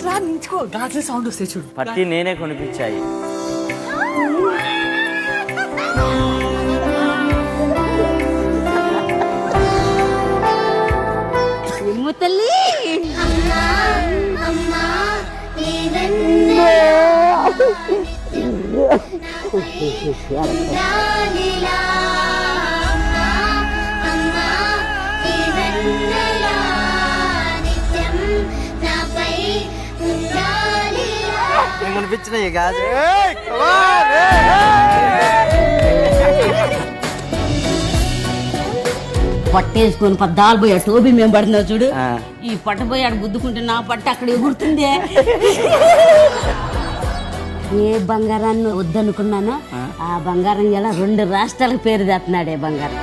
రా నించుకో, గాజుల సౌండ్ వస్తాయి చూడు. పట్టి నేనే కొనిపించాయి. తల్లి కొనిపించినాయి గాజు. పట్టేసుకొని పద్దాలు పోయా టోబీ మేము పడుతున్నావు చూడు. ఈ పట్ట పోయి ఆడ గుద్దుకుంటే నా పట్ట అక్కడ ఎగురుతుందే. ఏ బంగారాన్ని వద్దనుకున్నానో ఆ బంగారం ఇలా 2 రాష్ట్రాలకు పేరు తెస్తున్నాడే బంగారం.